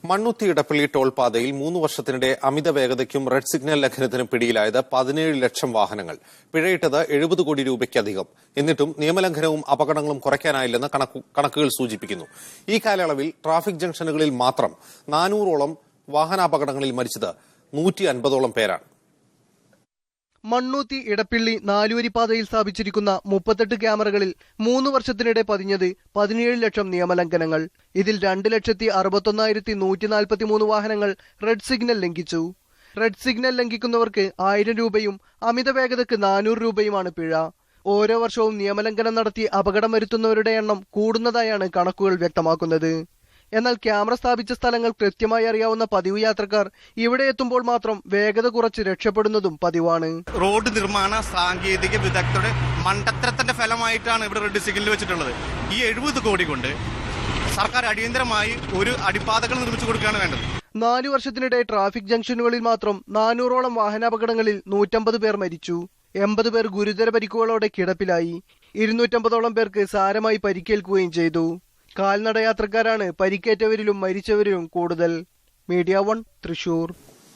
Mannuthy Edappally toll പാതയിൽ 3 വർഷത്തിനിടെ അമിത വേഗതയ്ക്കും red signal ലംഘനത്തിനും പിടിയിലായത് 17 ലക്ഷം വാഹനങ്ങൾ. പിഴയിട്ടത് 70 കോടി രൂപയ്ക്കധികം. എന്നിട്ടും നിയമലംഘനവും അപകടങ്ങളും കുറയ്ക്കാനായില്ലെന്ന് കണക്കുകൾ സൂചിപ്പിക്കുന്നു. ഈ കാലയളവിൽ ട്രാഫിക് ജംഗ്ഷനുകളിൽ മാത്രം 400ഓളം വാഹനാപകടങ്ങളിൽ മരിച്ചത് 150ഓളം പേരാണ്. മണ്ണൂത്തി ഇടപ്പള്ളി നാലുവരിപ്പാതയിൽ സ്ഥാപിച്ചിരിക്കുന്ന 38 ക്യാമറകളിൽ 3 വർഷത്തിനിടെ പതിഞ്ഞത് 17 ലക്ഷം നിയമലംഘനങ്ങൾ. ഇതിൽ 2,61,143 വാഹനങ്ങൾ റെഡ് സിഗ്നൽ ലംഘിച്ചു. റെഡ് സിഗ്നൽ ലംഘിക്കുന്നവർക്ക് 1000 രൂപയും അമിത വേഗതയ്ക്ക് 400 രൂപയുമാണ് പിഴ. ഓരോ വർഷവും നിയമലംഘനം നടത്തി അപകടം വരുത്തുന്നവരുടെ എണ്ണം കൂടുന്നതായാണ് കണക്കുകൾ വ്യക്തമാക്കുന്നത്. എന്നാൽ ക്യാമറ സ്ഥാപിച്ച സ്ഥലങ്ങൾ കൃത്യമായി അറിയാവുന്ന പതിവ് യാത്രക്കാർ ഇവിടെ എത്തുമ്പോൾ മാത്രം വേഗത കുറച്ച് രക്ഷപ്പെടുന്നതും പതിവാണ്. റോഡ് നിർമ്മാണ സാങ്കേതിക വിദഗ്ധരുടെ മണ്ടത്തരത്തിന്റെ ഫലമായിട്ടാണ് ഇവിടെ റെഡ് സിഗ്നൽ വെച്ചിട്ടുള്ളത്. ഈ 70 കോടി കൊണ്ട് സർക്കാർ അടിയന്തരമായി ഒരു അടിപ്പാതകൾ നിർമ്മിച്ചു കൊടുക്കുകയാണ് വേണ്ടത്. 4 വർഷത്തിനിടെ ട്രാഫിക് ജംഗ്ഷനുകളിൽ മാത്രം 400ഓളം വാഹനാപകടങ്ങളിൽ 150 പേർ മരിച്ചു. 80 പേർ ഗുരുതര പരിക്കുകളോടെ കിടപ്പിലായി. 250ഓളം പേർക്ക് സാരമായി പരിക്കേൽക്കുകയും ചെയ്തു. കാൽനടയാത്രക്കാരാണ് പരിക്കേറ്റവരിലും മരിച്ചവരിലും കൂടുതൽ. മീഡിയ 1 തൃശൂർ.